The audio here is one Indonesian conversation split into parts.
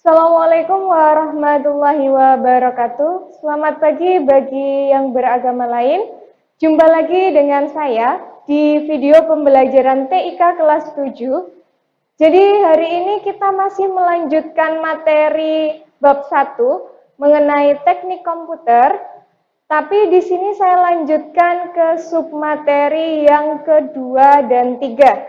Assalamualaikum warahmatullahi wabarakatuh. Selamat pagi bagi yang beragama lain. Jumpa lagi dengan saya di video pembelajaran TIK kelas 7. Jadi hari ini kita masih melanjutkan materi bab 1 mengenai teknik komputer. Tapi di sini saya lanjutkan ke submateri yang kedua dan tiga.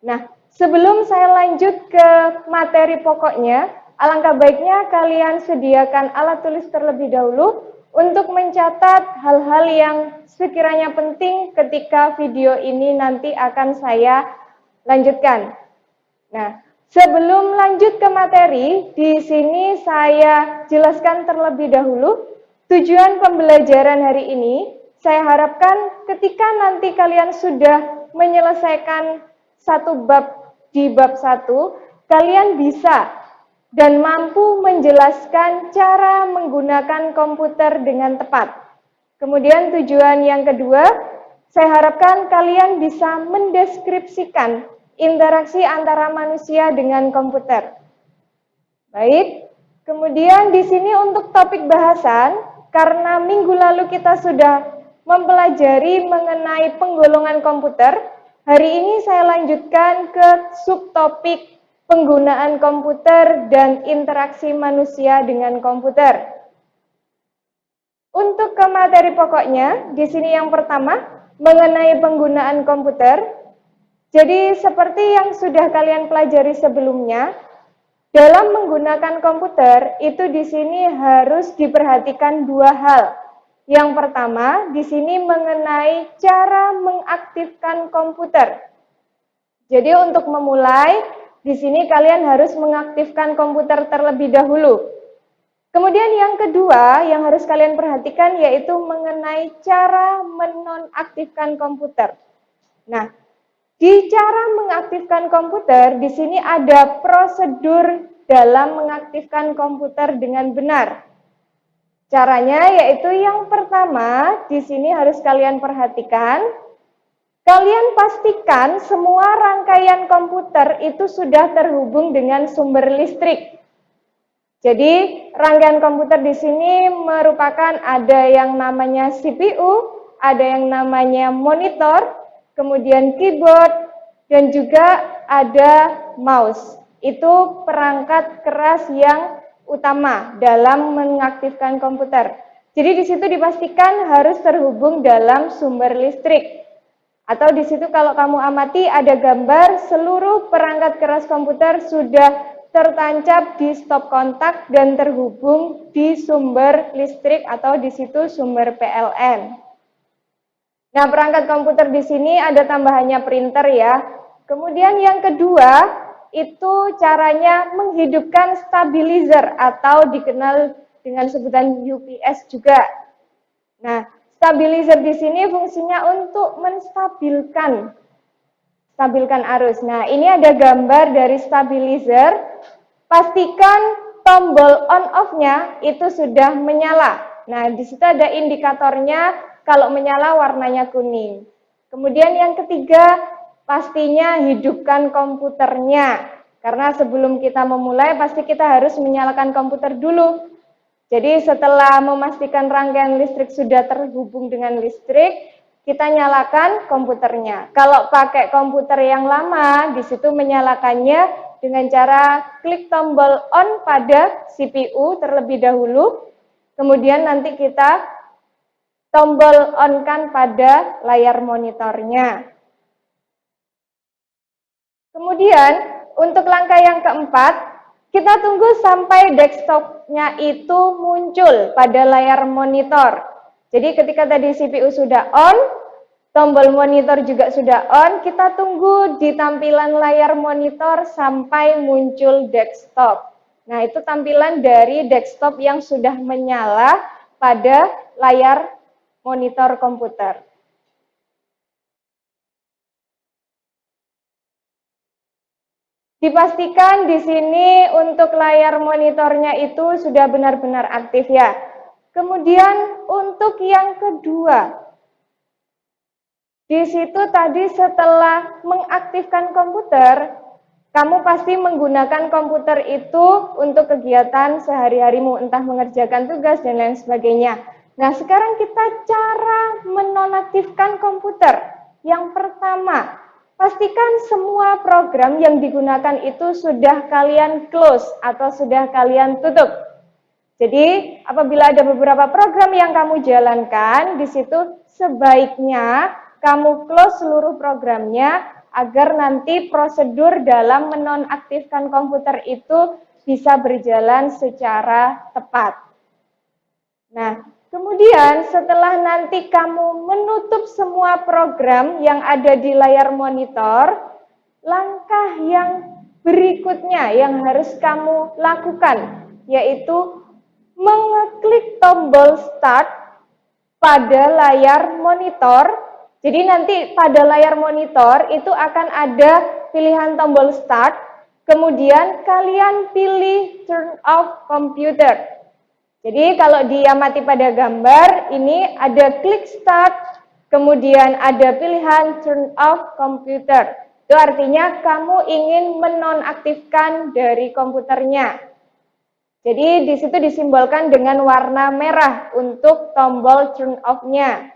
Nah, sebelum saya lanjut ke materi pokoknya, alangkah baiknya kalian sediakan alat tulis terlebih dahulu untuk mencatat hal-hal yang sekiranya penting ketika video ini nanti akan saya lanjutkan. Nah, sebelum lanjut ke materi, di sini saya jelaskan terlebih dahulu tujuan pembelajaran hari ini. Saya harapkan ketika nanti kalian sudah menyelesaikan satu bab di bab 1, kalian bisa dan mampu menjelaskan cara menggunakan komputer dengan tepat. Kemudian tujuan yang kedua, saya harapkan kalian bisa mendeskripsikan interaksi antara manusia dengan komputer. Baik, kemudian di sini untuk topik bahasan, karena minggu lalu kita sudah mempelajari mengenai penggolongan komputer, hari ini saya lanjutkan ke subtopik penggunaan komputer dan interaksi manusia dengan komputer. Untuk ke materi pokoknya, di sini yang pertama, mengenai penggunaan komputer. Jadi seperti yang sudah kalian pelajari sebelumnya, dalam menggunakan komputer, itu di sini harus diperhatikan dua hal. Yang pertama, di sini mengenai cara mengaktifkan komputer. Jadi untuk memulai, di sini kalian harus mengaktifkan komputer terlebih dahulu. Kemudian yang kedua yang harus kalian perhatikan yaitu mengenai cara menonaktifkan komputer. Nah, di cara mengaktifkan komputer, di sini ada prosedur dalam mengaktifkan komputer dengan benar. Caranya yaitu yang pertama, di sini harus kalian perhatikan, kalian pastikan semua rangkaian komputer itu sudah terhubung dengan sumber listrik. Jadi, rangkaian komputer di sini merupakan ada yang namanya CPU, ada yang namanya monitor, kemudian keyboard, dan juga ada mouse. Itu perangkat keras yang utama dalam mengaktifkan komputer. Jadi di situ dipastikan harus terhubung dalam sumber listrik. Atau di situ kalau kamu amati ada gambar seluruh perangkat keras komputer sudah tertancap di stop kontak dan terhubung di sumber listrik atau di situ sumber PLN. Nah, perangkat komputer di sini ada tambahannya printer ya. Kemudian yang kedua, itu caranya menghidupkan stabilizer atau dikenal dengan sebutan UPS juga. Nah, stabilizer di sini fungsinya untuk menstabilkan arus. Nah, ini ada gambar dari stabilizer. Pastikan tombol on off-nya itu sudah menyala. Nah, di situ ada indikatornya, kalau menyala warnanya kuning. Kemudian yang ketiga, pastinya hidupkan komputernya. Karena sebelum kita memulai, pasti kita harus menyalakan komputer dulu. Jadi setelah memastikan rangkaian listrik sudah terhubung dengan listrik, kita nyalakan komputernya. Kalau pakai komputer yang lama, di situ menyalakannya dengan cara klik tombol on pada CPU terlebih dahulu, kemudian nanti kita tombol on-kan pada layar monitornya. Kemudian, untuk langkah yang keempat, kita tunggu sampai desktop-nya itu muncul pada layar monitor. Jadi ketika tadi CPU sudah on, tombol monitor juga sudah on, kita tunggu di tampilan layar monitor sampai muncul desktop. Nah, itu tampilan dari desktop yang sudah menyala pada layar monitor komputer. Dipastikan di sini untuk layar monitornya itu sudah benar-benar aktif ya. Kemudian untuk yang kedua, di situ tadi setelah mengaktifkan komputer, Kamu pasti menggunakan komputer itu untuk kegiatan sehari-harimu, entah mengerjakan tugas dan lain sebagainya. Nah, sekarang kita cara menonaktifkan komputer. Yang pertama, pastikan semua program yang digunakan itu sudah kalian close atau sudah kalian tutup. Jadi, apabila ada beberapa program yang kamu jalankan, di situ sebaiknya kamu close seluruh programnya agar nanti prosedur dalam menonaktifkan komputer itu bisa berjalan secara tepat. Nah, kemudian setelah nanti kamu menutup semua program yang ada di layar monitor, langkah yang berikutnya yang harus kamu lakukan yaitu mengeklik tombol start pada layar monitor. Jadi nanti pada layar monitor itu akan ada pilihan tombol start, kemudian kalian pilih turn off computer. Jadi kalau diamati pada gambar, ini ada klik start, kemudian ada pilihan turn off computer. Itu artinya kamu ingin menonaktifkan dari komputernya. Jadi di situ disimbolkan dengan warna merah untuk tombol turn off-nya.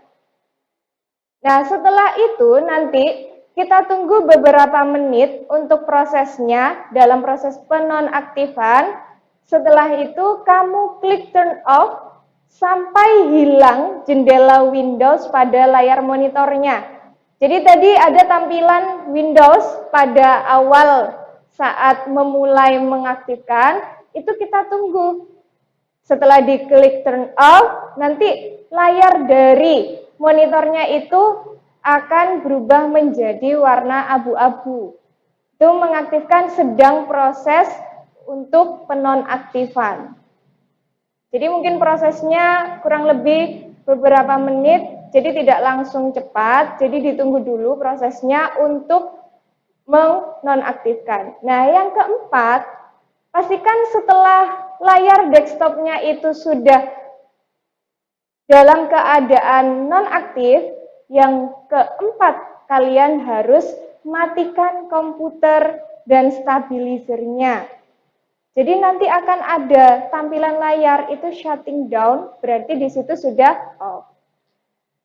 Nah, setelah itu nanti kita tunggu beberapa menit untuk prosesnya dalam proses penonaktifan. Setelah itu kamu klik turn off sampai hilang jendela Windows pada layar monitornya. Jadi tadi ada tampilan Windows pada awal saat memulai mengaktifkan, itu kita tunggu. Setelah diklik turn off, nanti layar dari monitornya itu akan berubah menjadi warna abu-abu. Itu mengaktifkan sedang proses untuk penonaktifan. Jadi mungkin prosesnya kurang lebih beberapa menit, jadi tidak langsung cepat, jadi ditunggu dulu prosesnya untuk menonaktifkan. Nah, yang keempat, pastikan setelah layar desktopnya itu sudah dalam keadaan nonaktif, yang keempat, kalian harus matikan komputer dan stabilizernya. Jadi nanti akan ada tampilan layar itu shutting down, berarti di situ sudah off.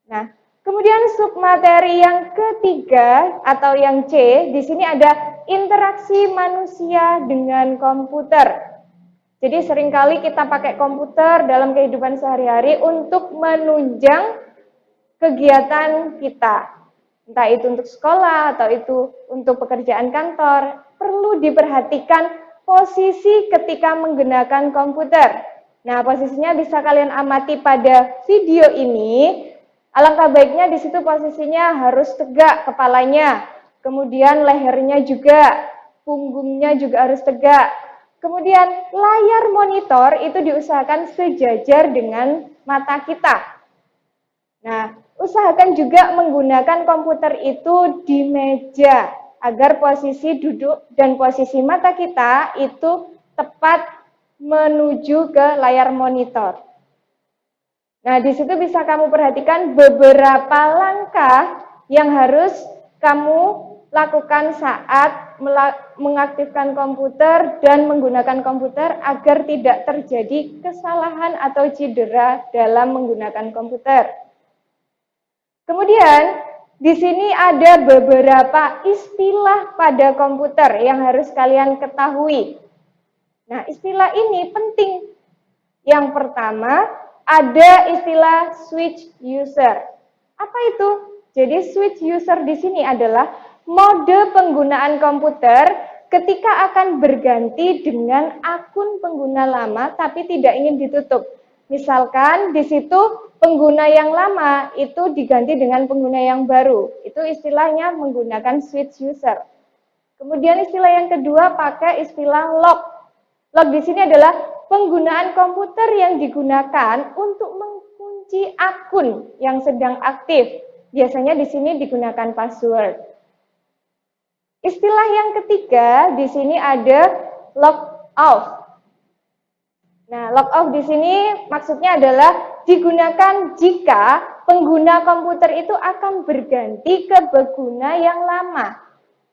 Nah, kemudian submateri yang ketiga atau yang C, di sini ada interaksi manusia dengan komputer. Jadi seringkali kita pakai komputer dalam kehidupan sehari-hari untuk menunjang kegiatan kita. Entah itu untuk sekolah atau itu untuk pekerjaan kantor, perlu diperhatikan posisi ketika menggunakan komputer. Nah, posisinya bisa kalian amati pada video ini. Alangkah baiknya di situ posisinya harus tegak kepalanya, kemudian lehernya juga, punggungnya juga harus tegak. Kemudian layar monitor itu diusahakan sejajar dengan mata kita. Nah, usahakan juga menggunakan komputer itu di meja agar posisi duduk dan posisi mata kita itu tepat menuju ke layar monitor. Nah, di situ bisa kamu perhatikan beberapa langkah yang harus kamu lakukan saat mengaktifkan komputer dan menggunakan komputer agar tidak terjadi kesalahan atau cedera dalam menggunakan komputer. Kemudian, di sini ada beberapa istilah pada komputer yang harus kalian ketahui. Nah, istilah ini penting. Yang pertama, ada istilah switch user. Apa itu? Jadi switch user di sini adalah mode penggunaan komputer ketika akan berganti dengan akun pengguna lama tapi tidak ingin ditutup. Misalkan di situ pengguna yang lama itu diganti dengan pengguna yang baru. Itu istilahnya menggunakan switch user. Kemudian istilah yang kedua pakai istilah lock. Lock di sini adalah penggunaan komputer yang digunakan untuk mengunci akun yang sedang aktif. Biasanya di sini digunakan password. Istilah yang ketiga di sini ada lock off. Nah, lock off di sini maksudnya adalah digunakan jika pengguna komputer itu akan berganti ke pengguna yang lama.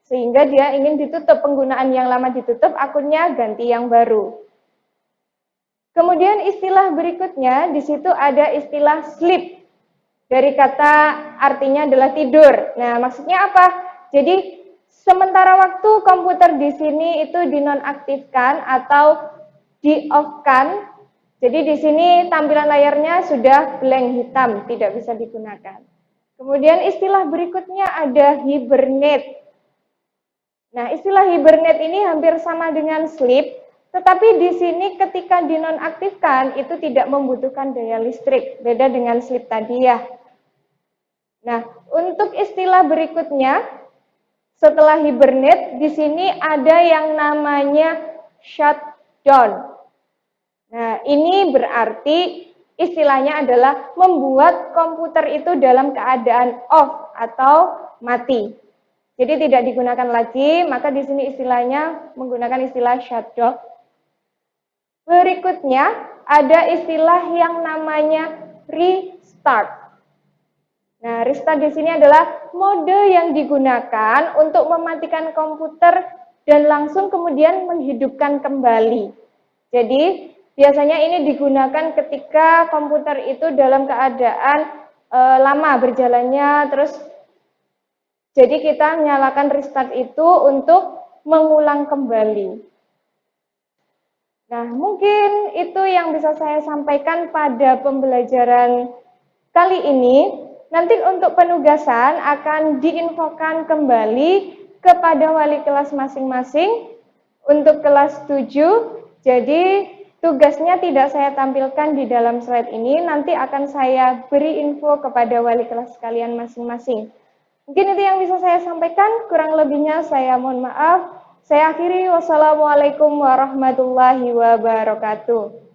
sehingga dia ingin ditutup, penggunaan yang lama ditutup, akunnya ganti yang baru. Kemudian istilah berikutnya, di situ ada istilah sleep. Dari kata artinya adalah tidur. Nah, maksudnya apa? Jadi, sementara waktu komputer di sini itu dinonaktifkan atau di-off-kan. Jadi di sini tampilan layarnya sudah blank hitam, tidak bisa digunakan. Kemudian istilah berikutnya ada hibernate. Nah, istilah hibernate ini hampir sama dengan sleep, tetapi di sini ketika dinonaktifkan itu tidak membutuhkan daya listrik, beda dengan sleep tadi ya. Nah, untuk istilah berikutnya, setelah hibernate, di sini ada yang namanya shutdown. Nah, ini berarti istilahnya adalah membuat komputer itu dalam keadaan off atau mati. Jadi tidak digunakan lagi, maka di sini istilahnya menggunakan istilah shutdown. Berikutnya ada istilah yang namanya restart. Nah, restart di sini adalah mode yang digunakan untuk mematikan komputer dan langsung kemudian menghidupkan kembali. Jadi, biasanya ini digunakan ketika komputer itu dalam keadaan lama berjalannya, terus jadi kita nyalakan restart itu untuk mengulang kembali. Nah, mungkin itu yang bisa saya sampaikan pada pembelajaran kali ini. Nanti untuk penugasan akan diinfokan kembali kepada wali kelas masing-masing untuk kelas 7. Jadi tugasnya tidak saya tampilkan di dalam slide ini, nanti akan saya beri info kepada wali kelas kalian masing-masing. Mungkin itu yang bisa saya sampaikan, kurang lebihnya saya mohon maaf. Saya akhiri, wassalamualaikum warahmatullahi wabarakatuh.